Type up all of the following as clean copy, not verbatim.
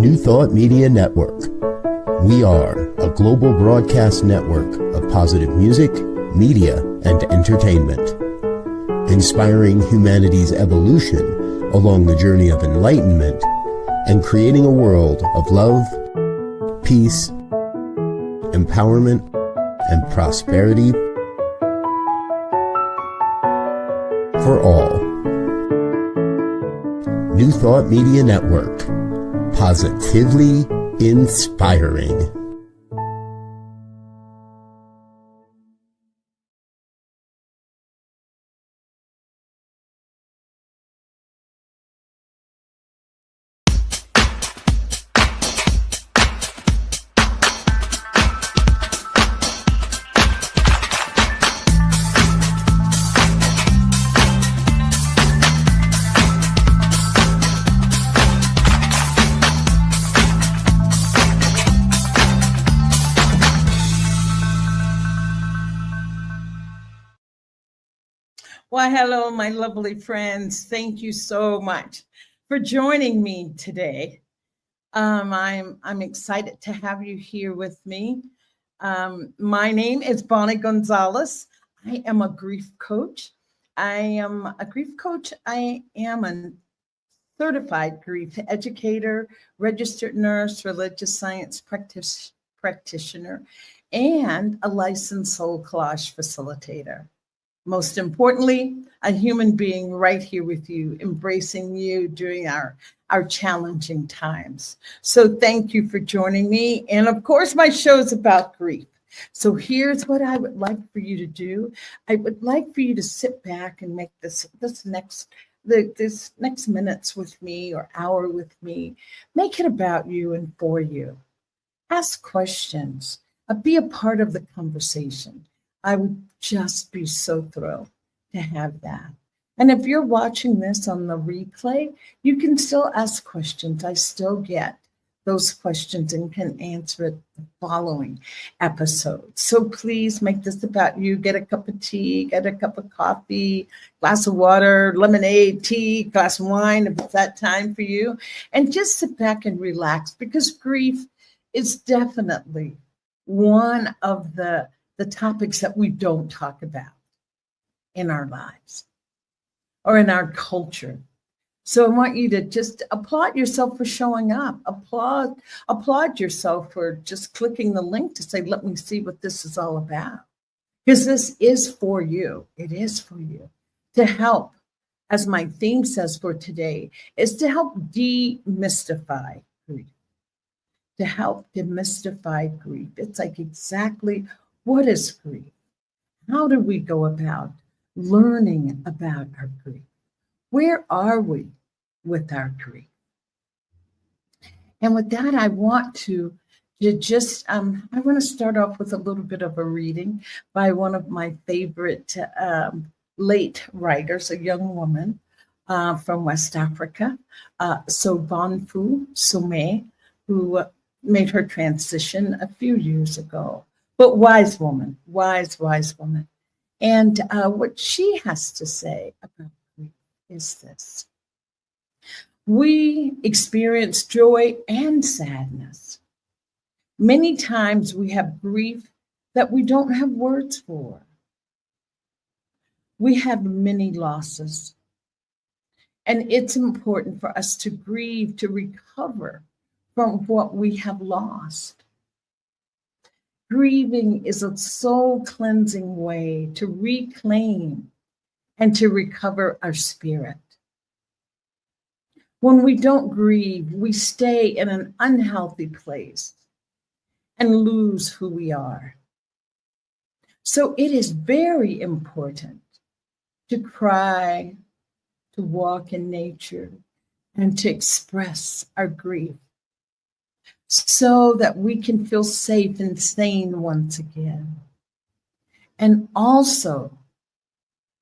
New Thought Media Network. We are a global broadcast network of positive music, media, and entertainment, inspiring humanity's evolution along the journey of enlightenment and creating a world of love, peace, empowerment, and prosperity for all. New Thought Media Network. Positively inspiring. Well, hello, my lovely friends. Thank you so much for joining me today. I'm excited to have you here with me. My name is Bonnie Gonzalez. I am a grief coach. I am a certified grief educator, registered nurse, religious science practitioner, and a licensed soul collage facilitator. Most importantly, a human being right here with you, embracing you during our challenging times. So thank you for joining me. And of course, my show is about grief. So here's what I would like for you to do. I would like for you to sit back and make this next minutes with me or hour with me, make it about you and for you. Ask questions. Be a part of the conversation. I would just be so thrilled to have that. And if you're watching this on the replay, you can still ask questions. I still get those questions and can answer it the following episode. So please make this about you. Get a cup of tea, get a cup of coffee, glass of water, lemonade, tea, glass of wine, if it's that time for you. And just sit back and relax, because grief is definitely one of the topics that we don't talk about in our lives or in our culture. So I want you to just applaud yourself for showing up. Applaud yourself for just clicking the link to say, let me see what this is all about. Because this is for you. It is for you to help, as my theme says for today, is to help demystify grief. To help demystify grief. It's like exactly, what is grief? How do we go about learning about our grief? Where are we with our grief? And with that, I want to start off with a little bit of a reading by one of my favorite late writers, a young woman from West Africa, Sobonfu Somé, who made her transition a few years ago. But wise woman. And what she has to say about grief is this. We experience joy and sadness. Many times we have grief that we don't have words for. We have many losses. And it's important for us to grieve, to recover from what we have lost. Grieving is a soul cleansing way to reclaim and to recover our spirit. When we don't grieve, we stay in an unhealthy place and lose who we are. So it is very important to cry, to walk in nature, and to express our grief, so that we can feel safe and sane once again. And also,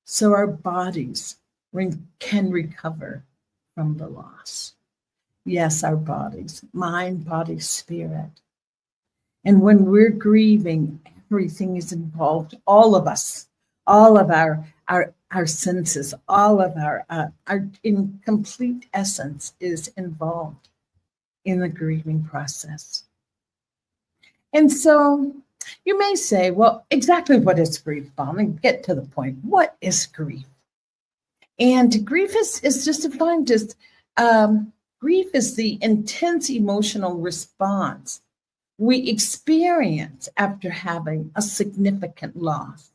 so our bodies can recover from the loss. Yes, our bodies, mind, body, spirit. And when we're grieving, everything is involved, all of us, all of our senses, all of our in complete essence is involved in the grieving process. And so you may say, well, exactly what is grief, Bonnie? Get to the point. What is grief? And grief is just defined as grief is the intense emotional response we experience after having a significant loss.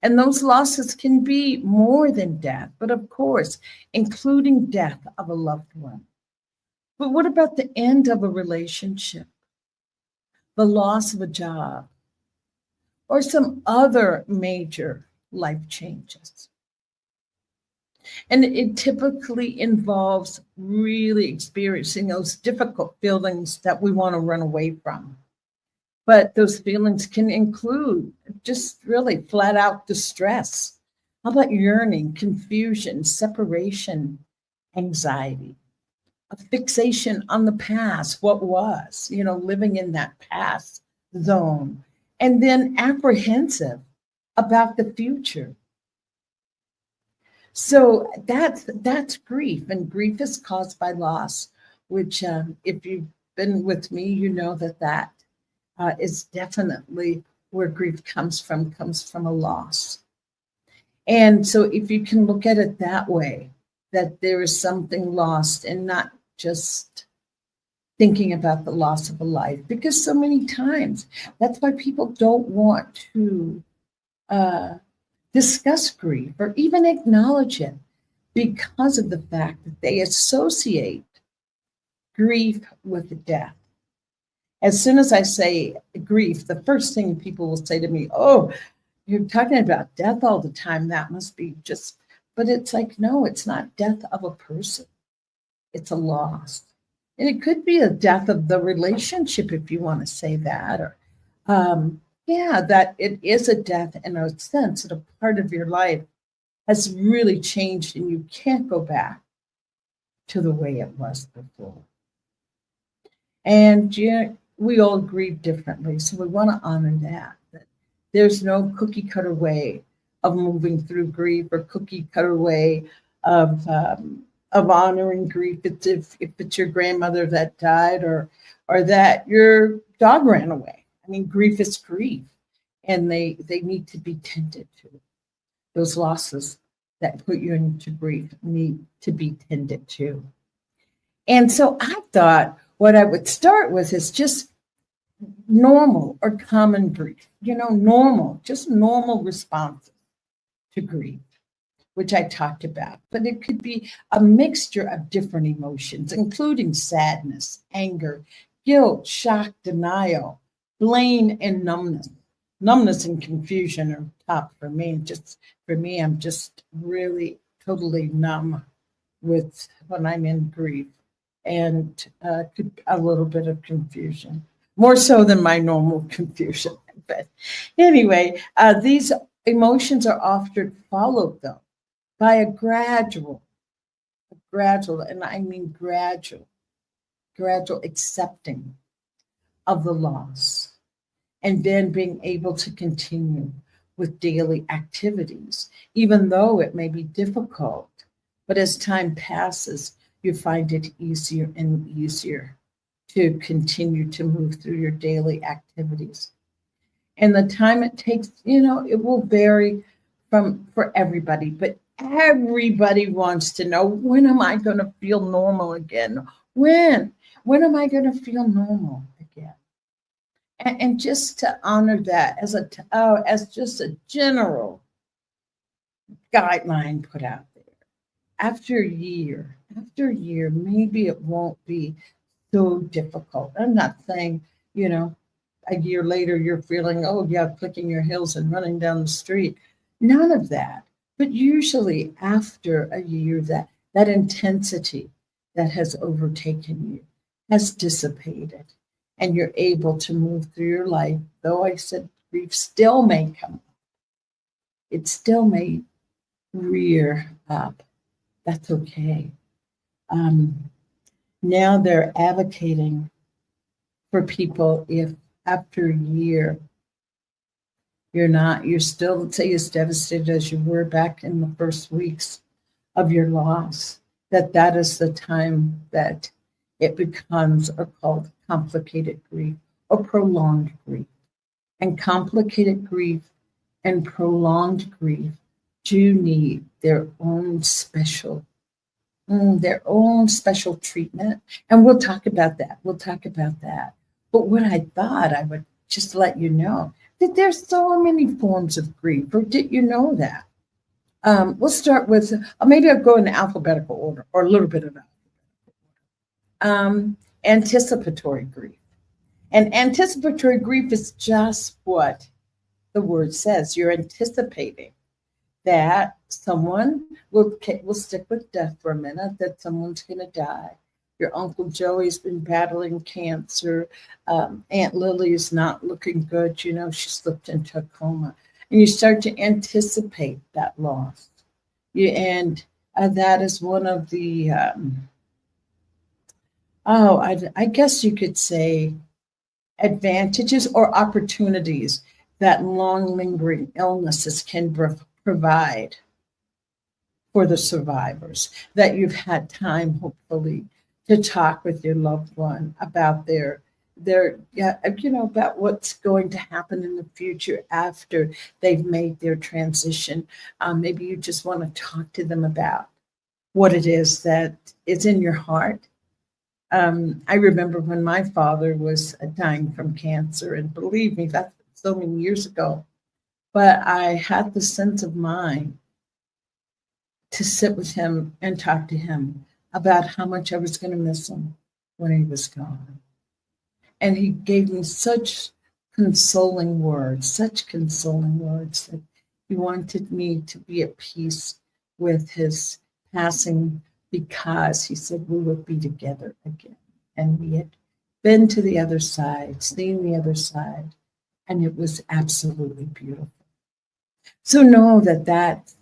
And those losses can be more than death, but of course, including death of a loved one. But what about the end of a relationship, the loss of a job, or some other major life changes? And it typically involves really experiencing those difficult feelings that we want to run away from. But those feelings can include just really flat out distress. How about yearning, confusion, separation, anxiety, a fixation on the past, what was, living in that past zone, and then apprehensive about the future. So that's grief, and grief is caused by loss, which if you've been with me, you know that is definitely where grief comes from a loss. And so if you can look at it that way, that there is something lost and not just thinking about the loss of a life, because so many times that's why people don't want to discuss grief or even acknowledge it, because of the fact that they associate grief with death. As soon as I say grief, the first thing people will say to me, oh, you're talking about death all the time. That must be just, but it's like, no, it's not death of a person. It's a loss. And it could be a death of the relationship, if you want to say that, or that it is a death in a sense that a part of your life has really changed and you can't go back to the way it was before. And we all grieve differently, so we want to honor that there's no cookie cutter way of moving through grief or cookie cutter way of honoring grief. If it's your grandmother that died or that your dog ran away. I mean, grief is grief, and they need to be tended to. Those losses that put you into grief need to be tended to. And so I thought what I would start with is just normal or common grief, normal responses to grief, which I talked about. But it could be a mixture of different emotions, including sadness, anger, guilt, shock, denial, blame, and numbness. Numbness and confusion are top for me. I'm just really totally numb with when I'm in grief, and a little bit of confusion, more so than my normal confusion. But anyway, these emotions are often followed, though, by a gradual, and I mean gradual accepting of the loss, and then being able to continue with daily activities, even though it may be difficult. But as time passes, you find it easier and easier to continue to move through your daily activities. And the time it takes, it will vary for everybody, but everybody wants to know, when am I going to feel normal again? When am I going to feel normal again? And just to honor that as just a general guideline put out there. After a year, maybe it won't be so difficult. I'm not saying, a year later you're feeling, clicking your heels and running down the street. None of that. But usually after a year, that intensity that has overtaken you has dissipated, and you're able to move through your life. Though I said grief still may come up, it still may rear up. That's okay. Now they're advocating for people, if after a year you're still, let's say, as devastated as you were back in the first weeks of your loss, that is the time that it becomes or called complicated grief or prolonged grief. And complicated grief and prolonged grief do need their own special treatment. And we'll talk about that. But what I thought I would just let you know that there's so many forms of grief, or did you know that? We'll start with, maybe I'll go in alphabetical order, or a little bit of anticipatory grief. And anticipatory grief is just what the word says. You're anticipating that someone will stick with death for a minute, that someone's going to die. Your Uncle Joey's been battling cancer. Aunt Lily is not looking good. You know, she slipped into a coma. And you start to anticipate that loss. And that is one of the, I guess you could say, advantages or opportunities that long lingering illnesses can provide for the survivors, that you've had time, hopefully, to talk with your loved one about about what's going to happen in the future after they've made their transition. Maybe you just want to talk to them about what it is that is in your heart. I remember when my father was dying from cancer, and believe me, that's so many years ago, but I had the sense of mind to sit with him and talk to him about how much I was going to miss him when he was gone. And he gave me such consoling words that he wanted me to be at peace with his passing, because he said we would be together again. And we had been to the other side, seen the other side, and it was absolutely beautiful. So know that's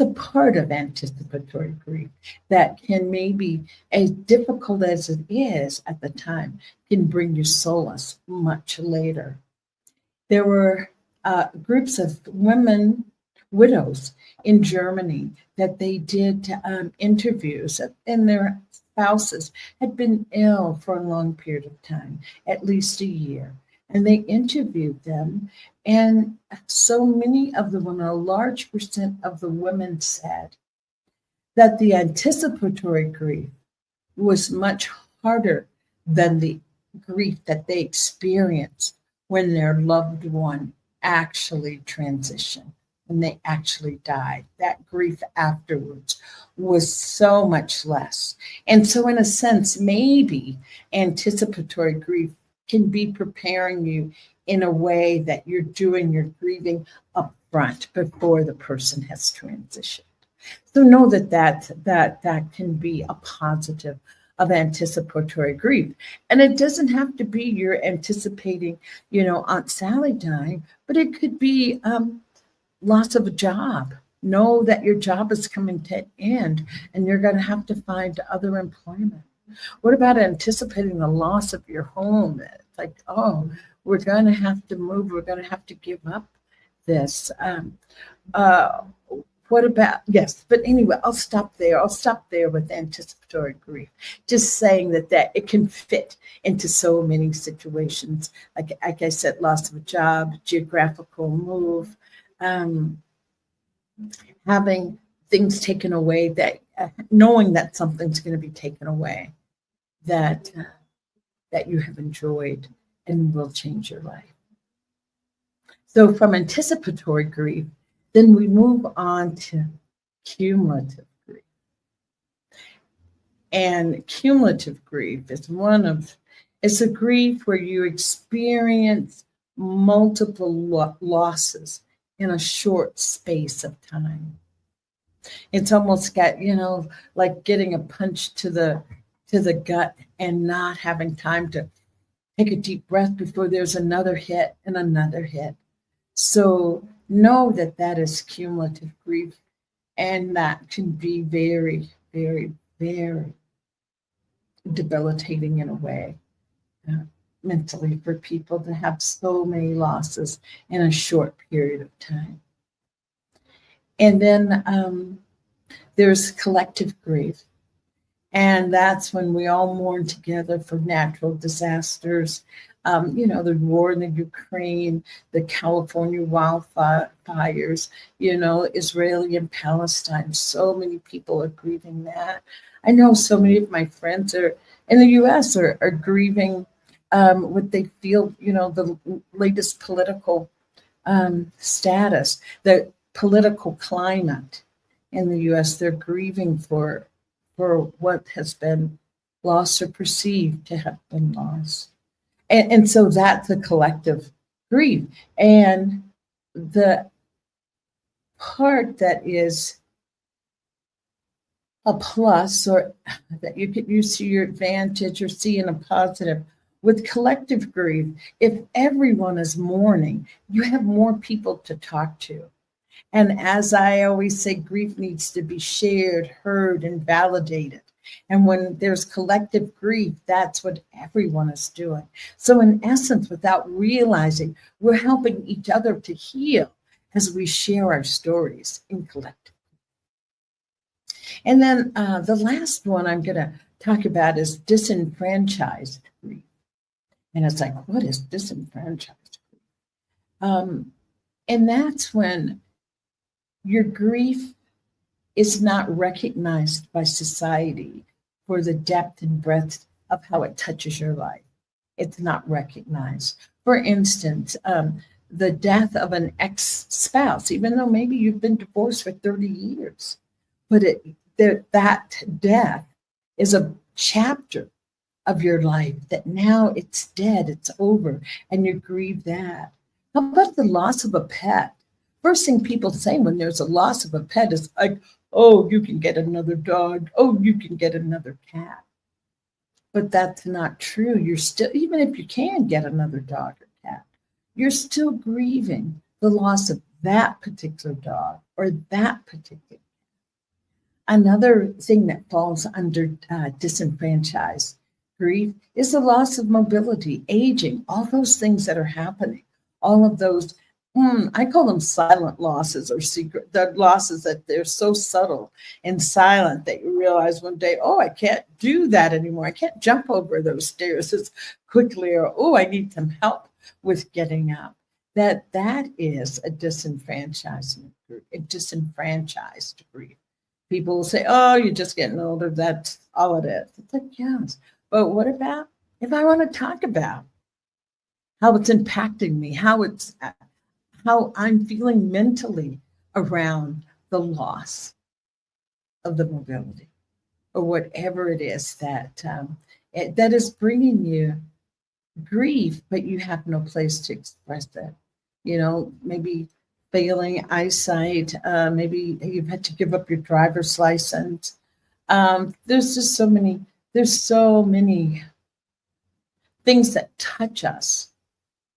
a part of anticipatory grief that can, maybe as difficult as it is at the time, can bring you solace much later. There were groups of widows in Germany that they did interviews, and their spouses had been ill for a long period of time, at least a year. And they interviewed them, and so many of the women, a large percent of the women, said that the anticipatory grief was much harder than the grief that they experienced when their loved one actually transitioned, when they actually died. That grief afterwards was so much less. And so in a sense, maybe anticipatory grief can be preparing you in a way that you're doing your grieving up front before the person has transitioned. So know that can be a positive of anticipatory grief. And it doesn't have to be you're anticipating, Aunt Sally dying, but it could be loss of a job. Know that your job is coming to an end and you're going to have to find other employment. What about anticipating the loss of your home? It's like, oh, we're going to have to move. We're going to have to give up this. What about, yes, but anyway, I'll stop there. I'll stop there with anticipatory grief. Just saying that it can fit into so many situations. Like I said, loss of a job, geographical move, having things taken away, that knowing that something's going to be taken away that you have enjoyed and will change your life. So from anticipatory grief, then we move on to cumulative grief. And cumulative grief is it's a grief where you experience multiple losses in a short space of time. It's almost got, like getting a punch to the gut and not having time to take a deep breath before there's another hit and another hit. So know that is cumulative grief, and that can be very, very, very debilitating in a way, mentally, for people to have so many losses in a short period of time. And then there's collective grief. And that's when we all mourn together for natural disasters. The war in the Ukraine, the California wildfires, Israeli and Palestine. So many people are grieving that. I know so many of my friends are in the US are grieving what they feel, the latest political status, the political climate in the US. They're grieving for what has been lost or perceived to have been lost. And so that's a collective grief. And the part that is a plus, or that you could use to your advantage or see in a positive, with collective grief, if everyone is mourning, you have more people to talk to. And as I always say, grief needs to be shared, heard, and validated. And when there's collective grief, that's what everyone is doing. So in essence, without realizing, we're helping each other to heal as we share our stories in collective. And then the last one I'm going to talk about is disenfranchised grief. And it's like, what is disenfranchised grief? And that's when your grief is not recognized by society for the depth and breadth of how it touches your life. It's not recognized. For instance, the death of an ex-spouse, even though maybe you've been divorced for 30 years, but that death is a chapter of your life that now it's dead, it's over, and you grieve that. How about the loss of a pet? First thing people say when there's a loss of a pet is like, oh, you can get another dog. Oh, you can get another cat. But that's not true. You're still, even if you can get another dog or cat, you're still grieving the loss of that particular dog or that particular cat. Another thing that falls under disenfranchised grief is the loss of mobility, aging, all those things that are happening, all of those I call them silent losses, or secret, the losses that they're so subtle and silent that you realize one day, oh, I can't do that anymore. I can't jump over those stairs as quickly, or, oh, I need some help with getting up. That is a disenfranchised grief. People will say, oh, you're just getting older. That's all it is. It's like, yes. But what about if I want to talk about how it's impacting me, how I'm feeling mentally around the loss of the mobility, or whatever it is that is bringing you grief, but you have no place to express it. Maybe failing eyesight, maybe you've had to give up your driver's license. There's so many things that touch us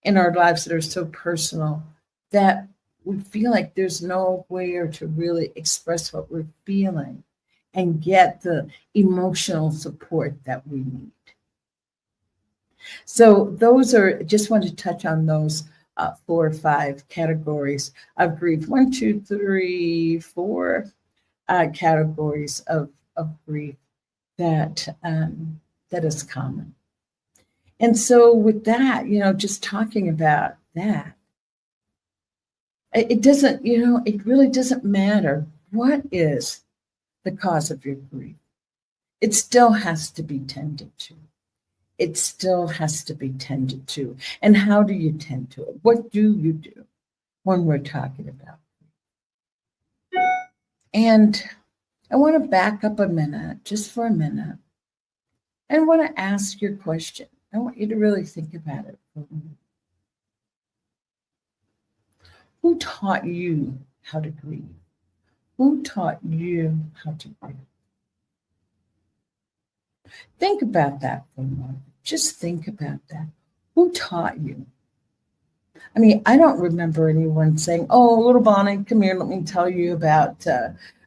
in our lives that are so personal that we feel like there's nowhere to really express what we're feeling and get the emotional support that we need. So those are, just want to touch on those 4 or 5 categories of grief. 1, 2, 3, 4 categories of grief that is common. And so with that, just talking about that, it doesn't, it really doesn't matter what is the cause of your grief. It still has to be tended to. It still has to be tended to. And how do you tend to it? What do you do when we're talking about grief? And I want to back up a minute, just for a minute. And I want to ask your question. I want you to really think about it for a minute. Who taught you how to grieve? Who taught you how to grieve? Think about that for a moment. Just think about that. Who taught you? I mean, I don't remember anyone saying, oh, little Bonnie, come here, let me tell you about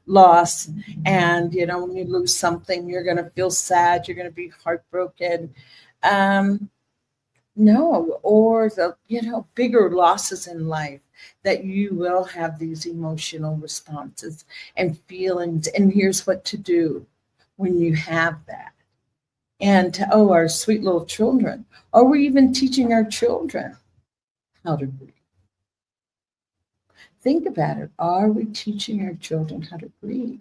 loss. And, when you lose something, you're going to feel sad. You're going to be heartbroken. No, or the, bigger losses in life, that you will have these emotional responses and feelings. And here's what to do when you have that. And our sweet little children. Are we even teaching our children how to grieve? Think about it. Are we teaching our children how to grieve?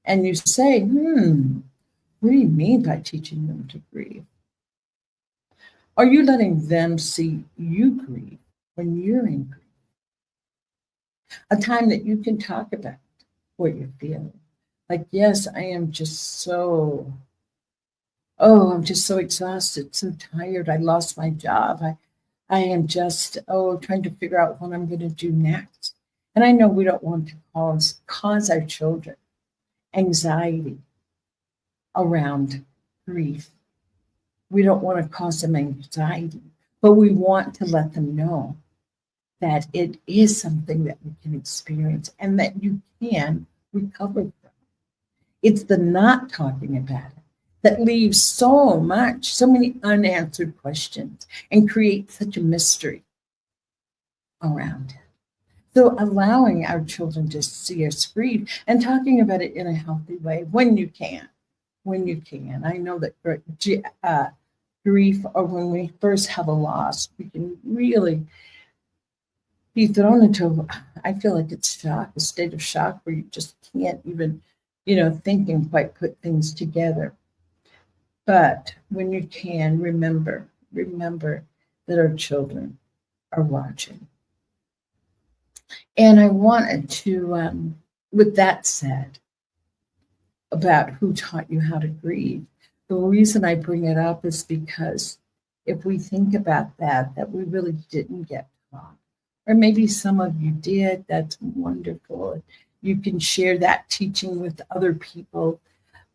And you say, what do you mean by teaching them to grieve? Are you letting them see you grieve when you're in grief? A time that you can talk about what you're feeling. Like, yes, I am just so, I'm just so exhausted, so tired. I lost my job. I am just, trying to figure out what I'm going to do next. And I know we don't want to cause our children anxiety around grief. We don't want to cause them anxiety, but we want to let them know that it is something that we can experience and that you can recover from. It's the not talking about it that leaves so many unanswered questions and creates such a mystery around it. So allowing our children to see us grieve and talking about it in a healthy way when you can. I know that grief, or when we first have a loss, we can really be thrown into, I feel like it's shock, a state of shock where you just can't even, think and quite put things together. But when you can, remember that our children are watching. And I wanted to, with that said, about who taught you how to grieve, the reason I bring it up is because if we think about that we really didn't get taught, or maybe some of you did, that's wonderful. You can share that teaching with other people,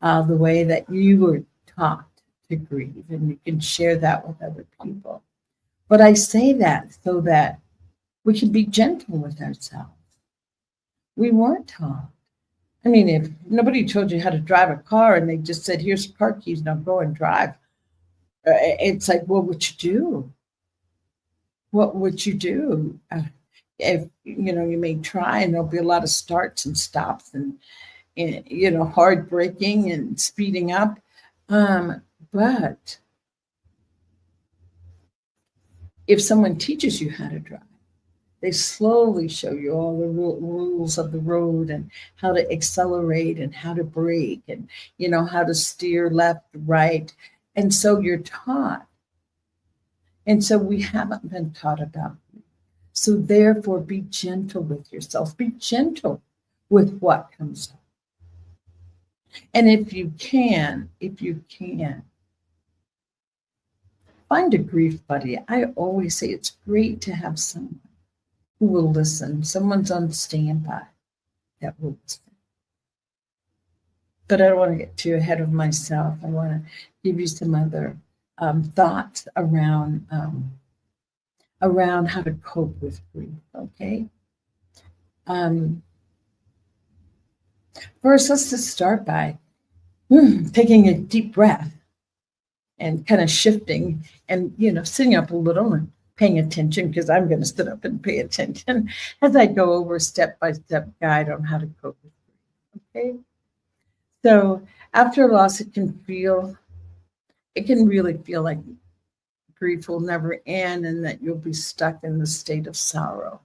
the way that you were taught to grieve, and you can share that with other people. But I say that so that we can be gentle with ourselves. We weren't taught. I mean, if nobody told you how to drive a car and they just said, here's your car keys, now go and drive. It's like, what would you do? What would you do? If, you may try and there'll be a lot of starts and stops and hard braking and speeding up. But if someone teaches you how to drive, they slowly show you all the rules of the road and how to accelerate and how to brake and, how to steer left, right. And so you're taught. And so we haven't been taught about it. So therefore, be gentle with yourself. Be gentle with what comes up. And if you can, find a grief buddy. I always say it's great to have someone who will listen. Someone's on standby that will listen. But I don't want to get too ahead of myself. I want to give you some other thoughts around how to cope with grief, okay? First, let's just start by taking a deep breath and kind of shifting and, sitting up a little and paying attention, because I'm going to sit up and pay attention as I go over a step-by-step guide on how to cope with grief, okay? So after a loss, it can really feel like grief will never end and that you'll be stuck in the state of sorrow.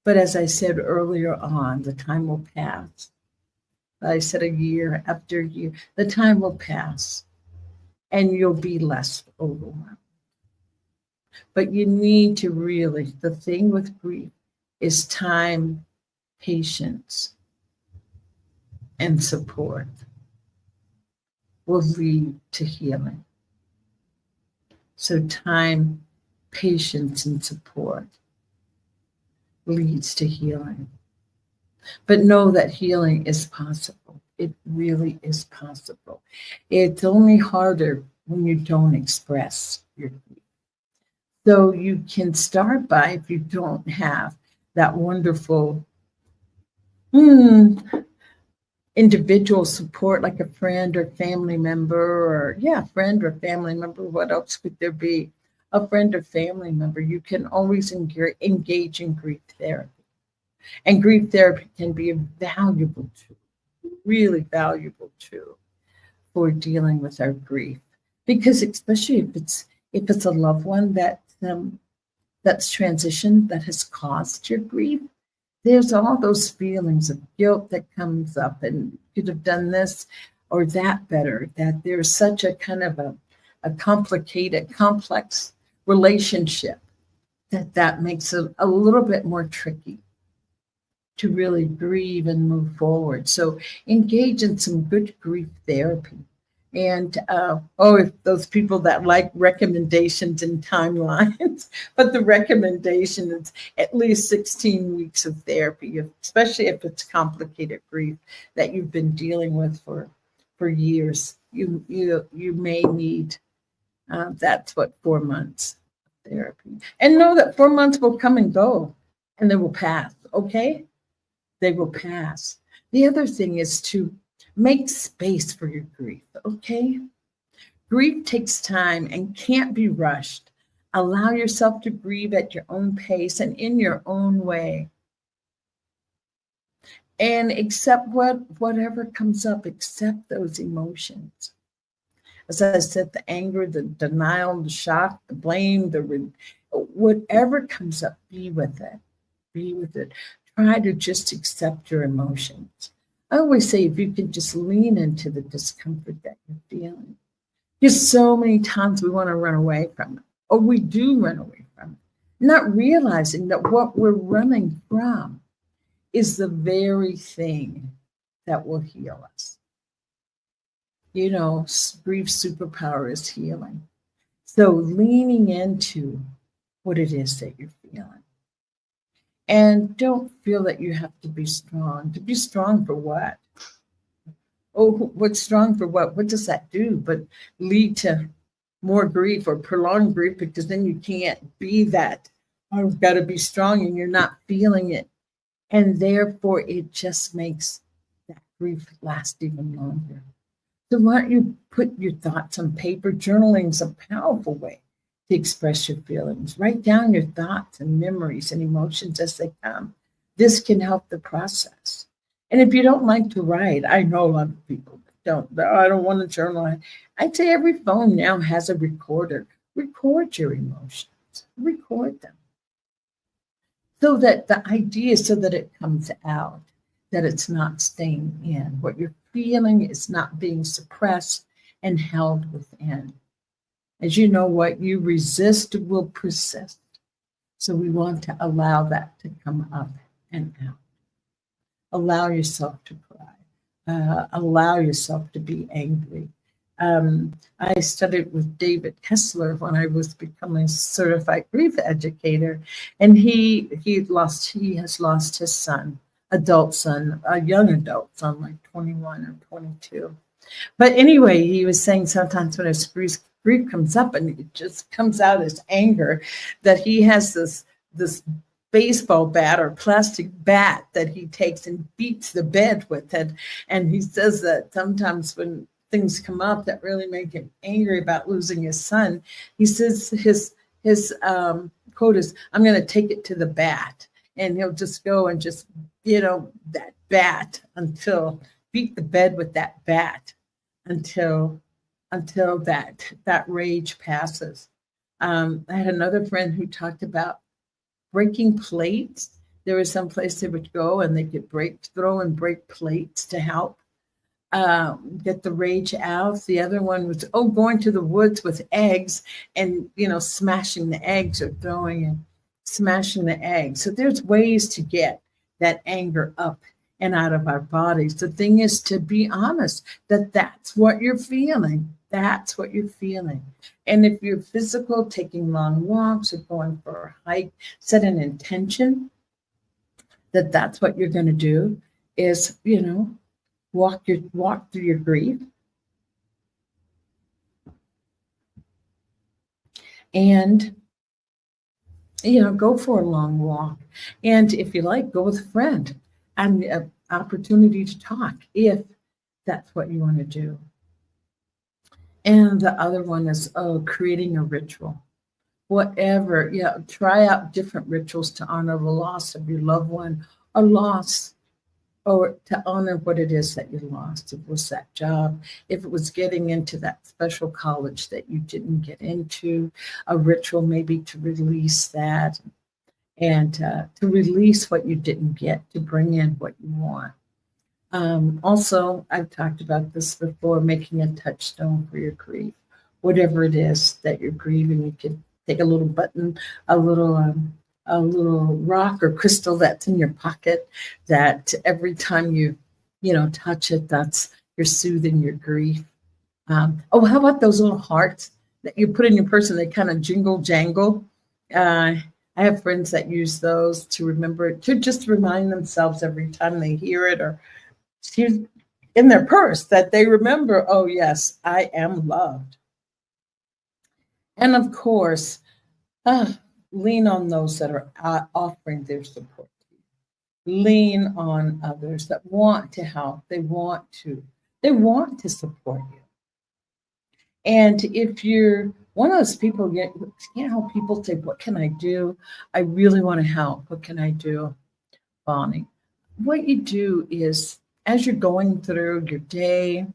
But as I said earlier on, the time will pass. I said a year after year, the time will pass and you'll be less overwhelmed. But you need to really, the thing with grief is time, patience, and support will lead to healing. So time, patience, and support leads to healing. But know that healing is possible. It really is possible. It's only harder when you don't express your grief. So you can start by, if you don't have that wonderful individual support, like a friend or family member, friend or family member. What else could there be? A friend or family member. You can always engage in grief therapy. And grief therapy can be a valuable tool. really valuable too for dealing with our grief, because especially if it's a loved one that's transitioned, that has caused your grief, there's all those feelings of guilt that comes up, and you could have done this or that better, that there's such a kind of a complicated, complex relationship that makes it a little bit more tricky to really grieve and move forward. So engage in some good grief therapy. And if those people that like recommendations and timelines, but the recommendation is at least 16 weeks of therapy, especially if it's complicated grief that you've been dealing with for years. You may need, that's what, 4 months of therapy. And know that 4 months will come and go, and they will pass, okay? They will pass. The other thing is to make space for your grief, okay? Grief takes time and can't be rushed. Allow yourself to grieve at your own pace and in your own way. And accept whatever comes up, accept those emotions. As I said, the anger, the denial, the shock, the blame, whatever comes up, be with it. Be with it. Try to just accept your emotions. I always say, if you can just lean into the discomfort that you're feeling. There's so many times we want to run away from it, or we do run away from it, not realizing that what we're running from is the very thing that will heal us. You know, grief superpower is healing. So leaning into what it is that you're feeling. And don't feel that you have to be strong. To be strong for what? Oh, what's strong for what? What does that do? But lead to more grief or prolonged grief, because then you can't be that, I've got to be strong, and you're not feeling it. And therefore, it just makes that grief last even longer. So why don't you put your thoughts on paper? Journaling is a powerful way to express your feelings. Write down your thoughts and memories and emotions as they come. This can help the process. And if you don't like to write, I know a lot of people I don't want to journal. I'd say every phone now has a recorder. Record your emotions. Record them. So that the idea is so that it comes out, that it's not staying in. What you're feeling is not being suppressed and held within. As you know, what you resist will persist. So we want to allow that to come up and out. Allow yourself to cry. Allow yourself to be angry. I studied with David Kessler when I was becoming a certified grief educator, and he has lost his son, adult son, a young adult son, like 21 or 22. But anyway, he was saying sometimes when his grief comes up and it just comes out as anger, that he has this baseball bat or plastic bat that he takes and beats the bed with it. And he says that sometimes when things come up that really make him angry about losing his son, he says his quote is, "I'm going to take it to the bat." And he'll just go and just, that bat beat the bed with that bat until that rage passes. I had another friend who talked about breaking plates. There was some place they would go and they could throw and break plates to help get the rage out. The other one was, going to the woods with eggs and, smashing the eggs, or throwing and smashing the eggs. So there's ways to get that anger up and out of our bodies. The thing is to be honest that that's what you're feeling. That's what you're feeling. And if you're physical, taking long walks or going for a hike, set an intention that that's what you're going to do, is, walk through your grief. And, go for a long walk. And if you like, go with a friend and an opportunity to talk if that's what you want to do. And the other one is creating a ritual. Whatever, try out different rituals to honor the loss of your loved one, or loss or to honor what it is that you lost. If it was that job, if it was getting into that special college that you didn't get into, a ritual maybe to release that, and to release what you didn't get, to bring in what you want. Also, I've talked about this before, making a touchstone for your grief. Whatever it is that you're grieving, you could take a little button, a little rock or crystal that's in your pocket, that every time you touch it, that's you're soothing your grief. How about those little hearts that you put in your purse and they kind of jingle jangle? I have friends that use those to remember, to just remind themselves every time they hear it or see in their purse that they remember, oh yes, I am loved. And of course, lean on those that are offering their support to you. Lean on others that want to help. They want to support you. And if you're one of those people, you can't help people say, what can I do? I really want to help. What can I do? Bonnie, what you do is, as you're going through your day,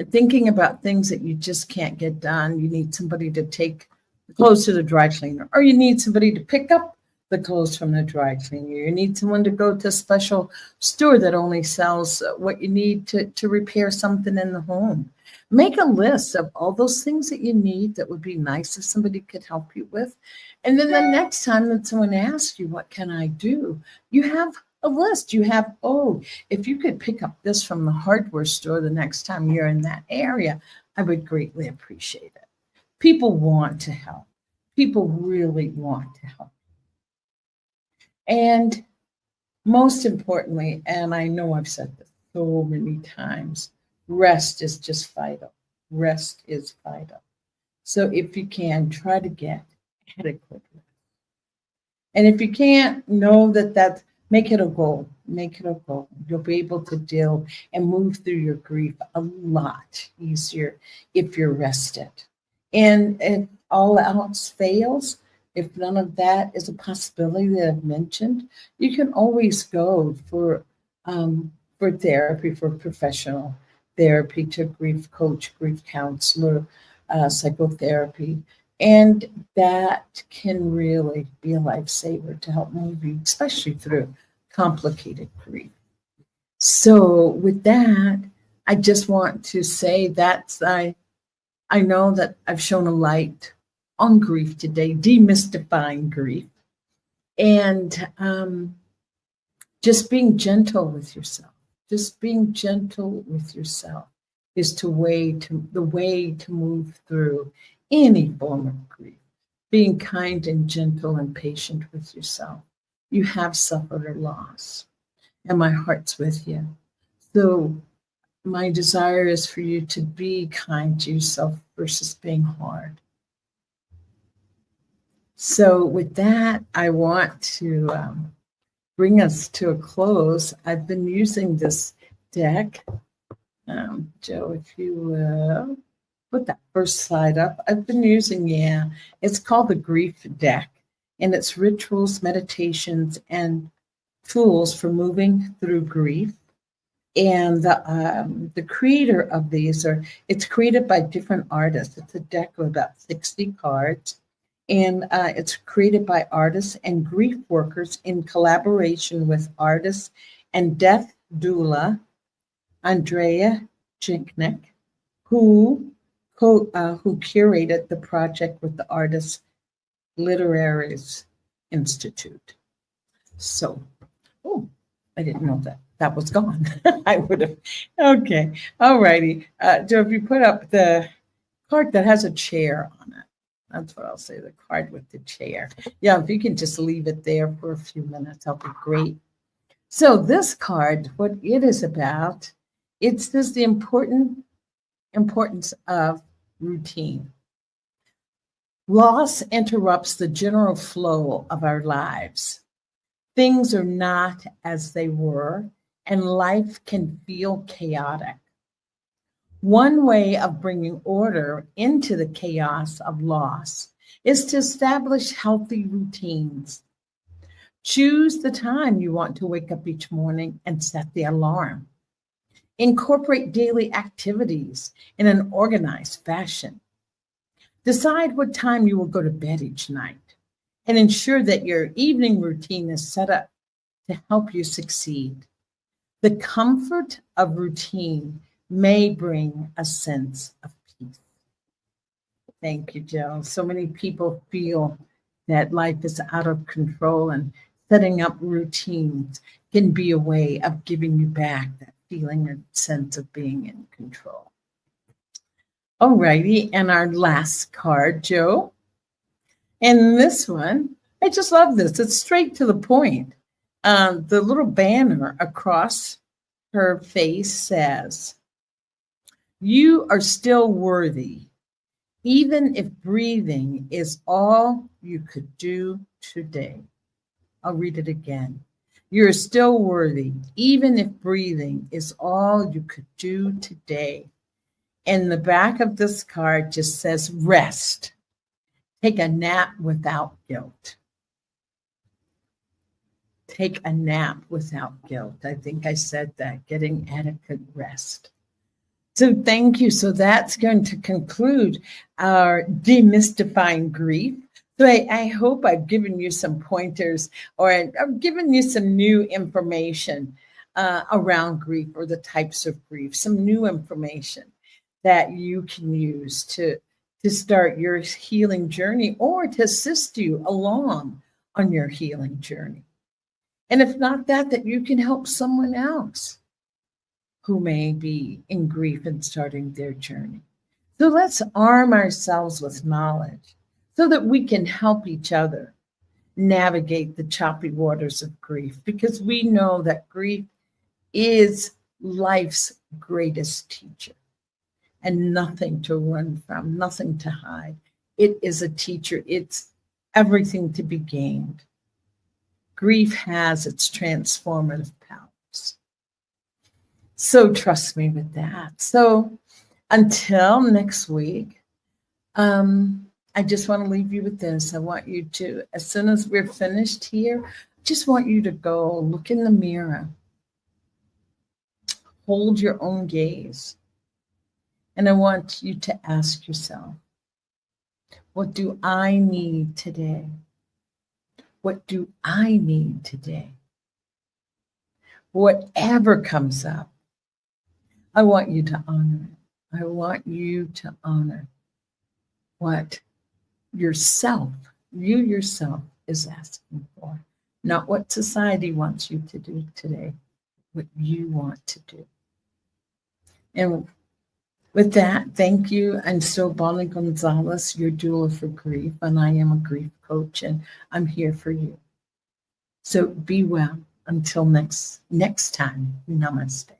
thinking about things that you just can't get done, you need somebody to take the clothes to the dry cleaner, or you need somebody to pick up the clothes from the dry cleaner. You need someone to go to a special store that only sells what you need to repair something in the home. Make a list of all those things that you need that would be nice if somebody could help you with. And then the next time that someone asks you, what can I do? You have a list. You have, if you could pick up this from the hardware store the next time you're in that area, I would greatly appreciate it. People want to help. People really want to help. And most importantly, and I know I've said this so many times, rest is just vital. Rest is vital. So if you can, try to get adequate rest. And if you can't, know that make it a goal. Make it a goal. You'll be able to deal and move through your grief a lot easier if you're rested. And if all else fails, if none of that is a possibility that I've mentioned, you can always go for therapy, for professional therapy, to grief coach, grief counselor, psychotherapy. And that can really be a lifesaver to help move you, especially through complicated grief. So with that, I just want to say that I know that I've shown a light on grief today, demystifying grief, and just being gentle with yourself. Just being gentle with yourself is the way to move through any form of grief. Being kind and gentle and patient with yourself. You have suffered a loss, and my heart's with you. So my desire is for you to be kind to yourself versus being hard. So with that, I want to bring us to a close. I've been using this deck. Joe, if you will put that first slide up. I've been using, it's called the Grief Deck, and it's rituals, meditations, and tools for moving through grief. And the creator of these it's created by different artists. It's a deck of about 60 cards. And it's created by artists and grief workers in collaboration with artists and death doula, Andrea Jinknick, who curated the project with the Artists Literaries Institute. So, I didn't know that was gone. I would have. Okay. All righty. Joe, if you put up the card that has a chair on it. That's what I'll say, the card with the chair. Yeah, if you can just leave it there for a few minutes, that'll be great. So this card, what it is about, it says the importance of routine. Loss interrupts the general flow of our lives. Things are not as they were, and life can feel chaotic. One way of bringing order into the chaos of loss is to establish healthy routines. Choose the time you want to wake up each morning and set the alarm. Incorporate daily activities in an organized fashion. Decide what time you will go to bed each night and ensure that your evening routine is set up to help you succeed. The comfort of routine may bring a sense of peace. Thank you, Jill. So many people feel that life is out of control, and setting up routines can be a way of giving you back that feeling and sense of being in control. All righty, and our last card, Joe. And this one, I just love this. It's straight to the point. The little banner across her face says, "You are still worthy, even if breathing is all you could do today." I'll read it again. "You're still worthy, even if breathing is all you could do today." And the back of this card just says, "Rest. Take a nap without guilt." Take a nap without guilt. I think I said that, getting adequate rest. So thank you. So that's going to conclude our Demystifying Grief. So I hope I've given you some pointers, or I've given you some new information around grief, or the types of grief, some new information that you can use to start your healing journey, or to assist you along on your healing journey. And if not that you can help someone else who may be in grief and starting their journey. So let's arm ourselves with knowledge so that we can help each other navigate the choppy waters of grief, because we know that grief is life's greatest teacher, and nothing to run from, nothing to hide. It is a teacher. It's everything to be gained. Grief has its transformative powers. So trust me with that. So until next week, I just want to leave you with this. I want you to, as soon as we're finished here, I just want you to go look in the mirror, hold your own gaze, and I want you to ask yourself, what do I need today? What do I need today? Whatever comes up, I want you to honor it. I want you to honor what yourself, you yourself, is asking for. Not what society wants you to do today, what you want to do. And with that, thank you. I'm still Bonnie Gonzalez, your doula for grief, and I am a grief coach, and I'm here for you. So be well until next time. Namaste.